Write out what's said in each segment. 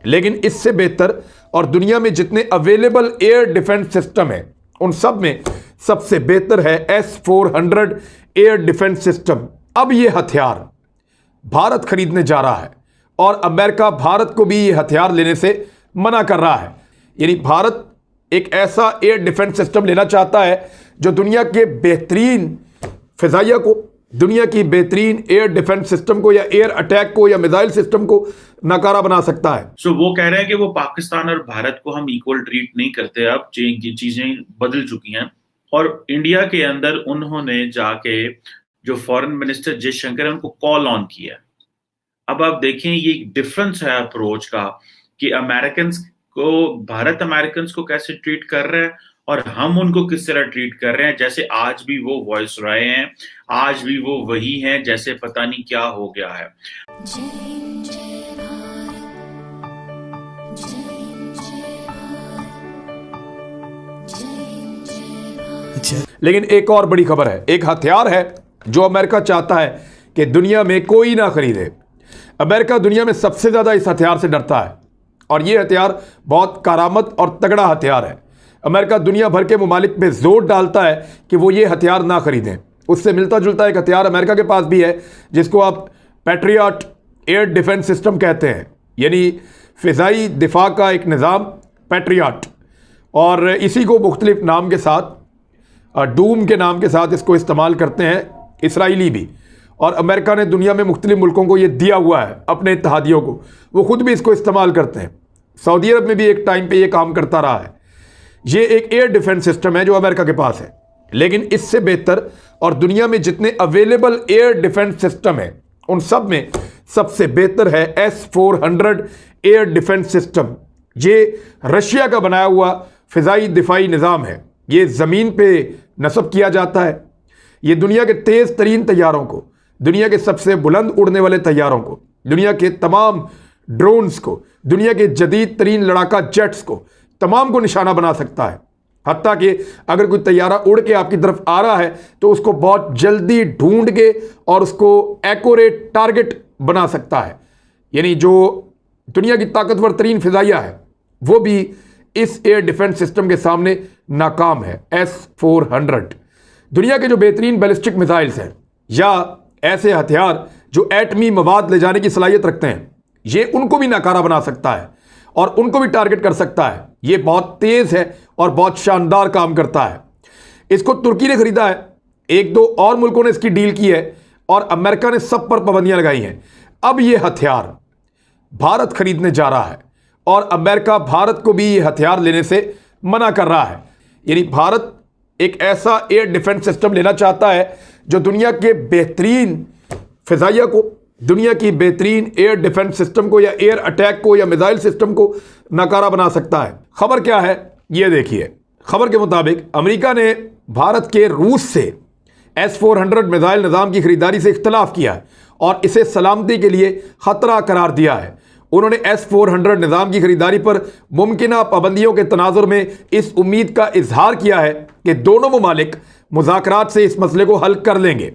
लेकिन इससे बेहतर और दुनिया में जितने अवेलेबल एयर डिफेंस सिस्टम है उन सब में सबसे बेहतर है S-400 एयर डिफेंस सिस्टम। अब ये हथियार भारत खरीदने जा रहा है और अमेरिका भारत को भी ये हथियार लेने से मना कर रहा है। यानी भारत एक ऐसा एयर डिफेंस सिस्टम लेना चाहता है जो दुनिया के बेहतरीन फिजाइया को, दुनिया की बेहतरीन एयर डिफेंस सिस्टम को या एयर अटैक को या मिसाइल सिस्टम को नकारा बना सकता है। वो कह रहे हैं कि वो पाकिस्तान और भारत को हम इक्वल ट्रीट नहीं करते, अब ये चीजें बदल चुकी हैं। और इंडिया के अंदर उन्होंने जाके जो फॉरेन मिनिस्टर जयशंकर है उनको कॉल ऑन किया। अब आप देखें ये डिफरेंस है अप्रोच का कि भारत अमेरिकन को कैसे ट्रीट कर रहे हैं और हम उनको किस तरह ट्रीट कर रहे हैं, जैसे आज भी वो वॉइस रहे हैं, आज भी वो वही हैं, जैसे पता नहीं क्या हो गया है। लेकिन एक और बड़ी खबर है, एक हथियार है जो अमेरिका चाहता है कि दुनिया में कोई ना खरीदे। अमेरिका दुनिया में सबसे ज्यादा इस हथियार से डरता है और यह हथियार बहुत कारामद और तगड़ा हथियार है। अमेरिका दुनिया भर के मुमालिक पे जोर डालता है कि वो ये हथियार ना खरीदें। उससे मिलता जुलता एक हथियार अमेरिका के पास भी है जिसको आप पैट्रियट एयर डिफेंस सिस्टम कहते हैं, यानी फिजाई दिफा का एक निज़ाम पैट्रियट, और इसी को मुख्तलिफ नाम के साथ, डूम के नाम के साथ इसको इस्तेमाल करते हैं इसराइली भी। और अमेरिका ने दुनिया में मुख्तलिफ मुल्कों को ये दिया हुआ है, अपने इत्तहादियों को, वो खुद भी इसको इस्तेमाल करते हैं। सऊदी अरब में भी एक टाइम पे ये काम करता रहा है। ये एक एयर डिफेंस सिस्टम है जो अमेरिका के पास है, लेकिन इससे बेहतर और दुनिया में जितने अवेलेबल एयर डिफेंस सिस्टम है उन सब में सबसे बेहतर है S-400 एयर डिफेंस सिस्टम। ये रशिया का बनाया हुआ फिजाई दिफाई निज़ाम है। ये ज़मीन पे नस्ब किया जाता है। ये दुनिया के तेज़ तरीन तैयारों को, दुनिया के सबसे बुलंद उड़ने वाले तैयारों को, दुनिया के तमाम ड्रोन्स को, दुनिया के जदीद तरीन लड़ाका जेट्स को, तमाम को निशाना बना सकता है। हत्ता कि अगर कोई तैयारा उड़ के आपकी तरफ आ रहा है तो उसको बहुत जल्दी ढूंढ के और उसको एक्यूरेट टारगेट बना सकता है। यानी जो दुनिया की ताकतवर तरीन फिजाइया है वो भी इस एयर डिफेंस सिस्टम के सामने नाकाम है। S-400 दुनिया के जो बेहतरीन बैलिस्टिक मिसाइल्स हैं या ऐसे हथियार जो एटमी मवाद ले जाने की सलाहियत रखते हैं, ये उनको भी नाकारा बना सकता है और उनको भी टारगेट कर सकता है। ये बहुत तेज है और बहुत शानदार काम करता है। इसको तुर्की ने खरीदा है, एक दो और मुल्कों ने इसकी डील की है और अमेरिका ने सब पर पाबंदियां लगाई हैं। अब ये हथियार भारत खरीदने जा रहा है और अमेरिका भारत को भी ये हथियार लेने से मना कर रहा है। यानी भारत एक ऐसा एयर डिफेंस सिस्टम लेना चाहता है जो दुनिया के बेहतरीन फिजाइया को, दुनिया की बेहतरीन एयर डिफेंस सिस्टम को या एयर अटैक को या मिसाइल सिस्टम को नकारा बना सकता है। खबर क्या है ये देखिए। खबर के मुताबिक अमेरिका ने भारत के रूस से S-400 मिसाइल निज़ाम की खरीदारी से इख्तलाफ किया है और इसे सलामती के लिए खतरा करार दिया है। उन्होंने S-400 निज़ाम की खरीदारी पर मुमकिना पाबंदियों के तनाजुर में इस उम्मीद का इजहार किया है कि दोनों ममालिक मुज़ाकरात से इस मसले को हल कर लेंगे।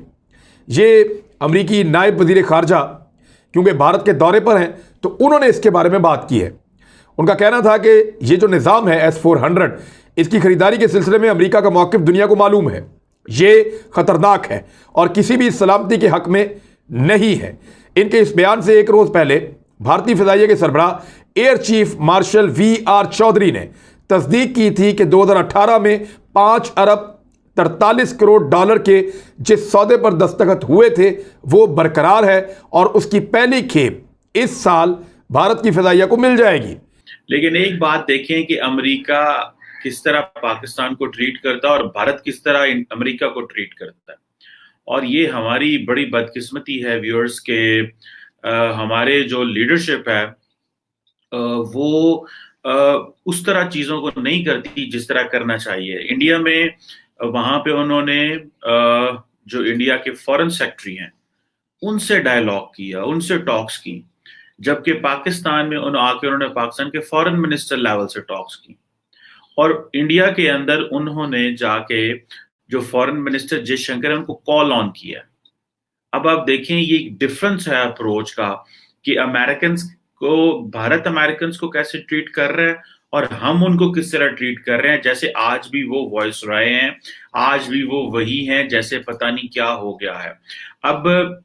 ये अमरीकी नायब वज़ीर ख़ारजा क्योंकि भारत के दौरे पर हैं तो उन्होंने इसके बारे में बात की है। उनका कहना था कि ये जो निज़ाम है S-400, इसकी खरीदारी के सिलसिले में अमरीका का मौक़िफ़ दुनिया को मालूम है। ये ख़तरनाक है और किसी भी सलामती के हक़ में नहीं है। इनके इस बयान से एक रोज़ पहले भारतीय फ़िज़ाइया के सरबराह air chief marshal V.R. Chaudhary ने तस्दीक की थी कि 2018 में 5 अरब 43 करोड़ डॉलर के जिस सौदे पर दस्तखत हुए थे वो बरकरार है और उसकी पहली खेप इस साल भारत की फ़िज़ाइया को मिल जाएगी। लेकिन एक बात देखें कि अमेरिका किस तरह पाकिस्तान को ट्रीट करता है और भारत किस तरह अमेरिका को ट्रीट करता है। और ये हमारी बड़ी बदकिस्मती है व्यूअर्स के हमारे जो लीडरशिप है वो उस तरह चीज़ों को नहीं करती जिस तरह करना चाहिए। इंडिया में वहाँ पे उन्होंने जो इंडिया के फॉरेन सेक्रेटरी हैं उनसे डायलॉग किया, उनसे टॉक्स की, जबकि पाकिस्तान में उन्होंने पाकिस्तान के फॉरेन मिनिस्टर लेवल से टॉक्स की। और इंडिया के अंदर उन्होंने जाके जो फॉरेन मिनिस्टर जयशंकर है उनको कॉल ऑन किया। अब आप देखें ये डिफरेंस है अप्रोच का कि को, भारत अमेरिकन को कैसे ट्रीट कर रहा है और हम उनको किस तरह ट्रीट कर रहे हैं, जैसे आज भी वो वॉइस रॉय हैं, आज भी वो वही हैं जैसे पता नहीं क्या हो गया है अब।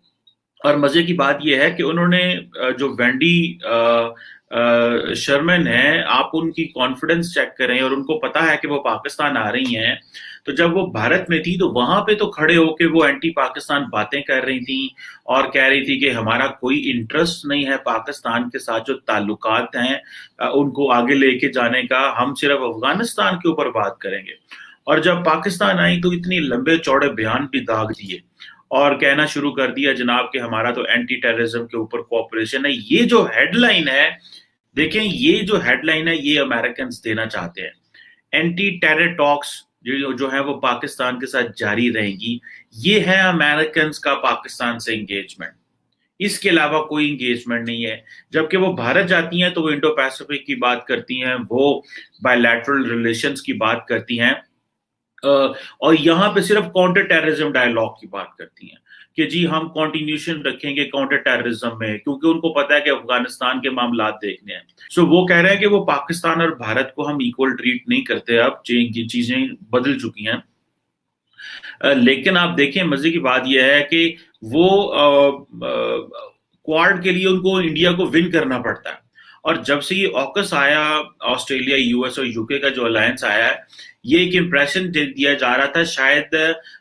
और मजे की बात यह है कि उन्होंने जो वेंडी शर्मन है, आप उनकी कॉन्फिडेंस चेक करें और उनको पता है कि वो पाकिस्तान आ रही हैं, तो जब वो भारत में थी तो वहां पे तो खड़े होके वो एंटी पाकिस्तान बातें कर रही थी और कह रही थी कि हमारा कोई इंटरेस्ट नहीं है पाकिस्तान के साथ जो ताल्लुकात हैं उनको आगे लेके जाने का, हम सिर्फ अफगानिस्तान के ऊपर बात करेंगे। और जब पाकिस्तान आई तो इतनी लंबे चौड़े बयान भी दाग दिए और कहना शुरू कर दिया जनाब कि हमारा तो एंटी टेररिज्म के ऊपर कोऑपरेशन है। ये जो हेडलाइन है, देखें, ये जो हेडलाइन है ये अमेरिकन देना चाहते हैं। एंटी टेरर टॉक्स जो है वो पाकिस्तान के साथ जारी रहेंगी, ये है अमेरिकन का पाकिस्तान से एंगेजमेंट, इसके अलावा कोई एंगेजमेंट नहीं है। जबकि वो भारत जाती हैं तो वो इंडो पैसिफिक की बात करती हैं, वो बायलैटरल रिलेशंस की बात करती हैं और यहाँ पे सिर्फ काउंटर टेररिज्म डायलॉग की बात करती हैं कि जी हम कंटिन्यूशन रखेंगे काउंटर टेररिज्म में, क्योंकि उनको पता है कि अफगानिस्तान के मामला देखने हैं। सो वो कह रहे हैं कि वो पाकिस्तान और भारत को हम इक्वल ट्रीट नहीं करते, अब चीजें बदल चुकी हैं। लेकिन आप देखें, मजे की बात यह है कि वो क्वाड के लिए उनको इंडिया को विन करना पड़ता है। और जब से ये ऑकस आया, ऑस्ट्रेलिया, यूएस और यूके का जो अलायंस आया है, ये एक इंप्रेशन दिया जा रहा था शायद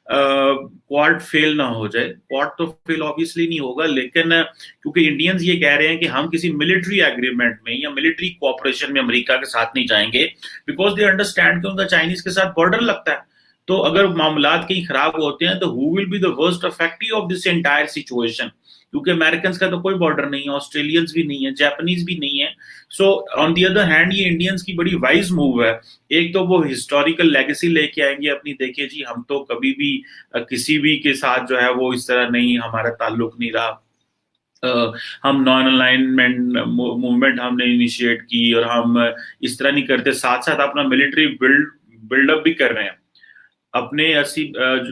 क्वाड फेल ना हो जाए। क्वाड तो फेल ऑब्वियसली नहीं होगा, लेकिन क्योंकि इंडियंस ये कह रहे हैं कि हम किसी मिलिट्री एग्रीमेंट में या मिलिट्री कोऑपरेशन में अमेरिका के साथ नहीं जाएंगे, बिकॉज दे अंडरस्टैंड कि उनका चाइनीज के साथ बॉर्डर लगता है। तो अगर मामलात कहीं खराब होते हैं तो who will be the worst affectee of this entire situation, क्योंकि अमेरिकन का तो कोई बॉर्डर नहीं है, ऑस्ट्रेलियंस भी नहीं है, जापानीज भी नहीं है। So on the other hand ये इंडियंस की बड़ी वाइज मूव है। एक तो वो हिस्टोरिकल लेगेसी लेके आएंगे अपनी, देखिए जी हम तो कभी भी किसी भी के साथ जो है वो इस तरह नहीं, हमारा ताल्लुक नहीं रहा, हम नॉन अलाइनमेंट मूवमेंट हमने इनिशिएट की और हम इस तरह नहीं करते, साथ साथ अपना मिलिट्री बिल्डअप भी कर रहे हैं अपने 80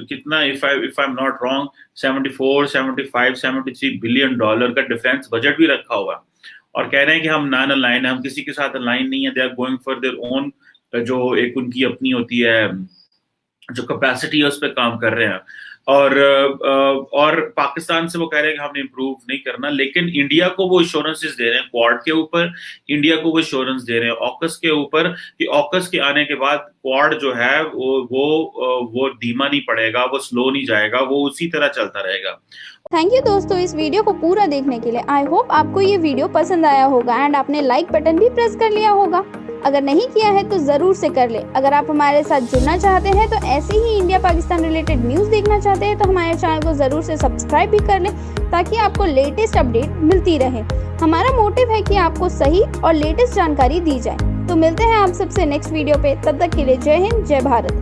कितना, if I am not wrong 74, 75, 73 billion dollar का डिफेंस बजट भी रखा हुआ, और कह रहे हैं कि हम नॉन अलाइन है, हम किसी के साथ अलाइन नहीं है, they are going for their own, जो एक उनकी अपनी होती है जो कैपेसिटी है उस पर काम कर रहे हैं। और पाकिस्तान से वो कह रहे हैं कि हमने इम्प्रूव नहीं करना, लेकिन इंडिया को वो एश्योरेंसेस दे रहे हैं क्वाड के ऊपर, इंडिया को वो एश्योरेंस दे रहे हैं ऑकस के ऊपर कि ऑकस के आने के बाद क्वाड जो है वो धीमा नहीं पड़ेगा, वो स्लो नहीं जाएगा, वो उसी तरह चलता रहेगा। थैंक यू दोस्तों इस वीडियो को पूरा देखने के लिए। आई होप आपको ये वीडियो पसंद आया होगा एंड आपने लाइक बटन भी प्रेस कर लिया होगा। अगर नहीं किया है तो ज़रूर से कर ले। अगर आप हमारे साथ जुड़ना चाहते हैं तो ऐसे ही इंडिया पाकिस्तान रिलेटेड न्यूज़ देखना चाहते हैं तो हमारे चैनल को ज़रूर से सब्सक्राइब भी कर लें, ताकि आपको लेटेस्ट अपडेट मिलती रहे। हमारा मोटिव है कि आपको सही और लेटेस्ट जानकारी दी जाए। तो मिलते हैं आप सबसे नेक्स्ट वीडियो पे, तब तक के लिए जय हिंद, जय भारत।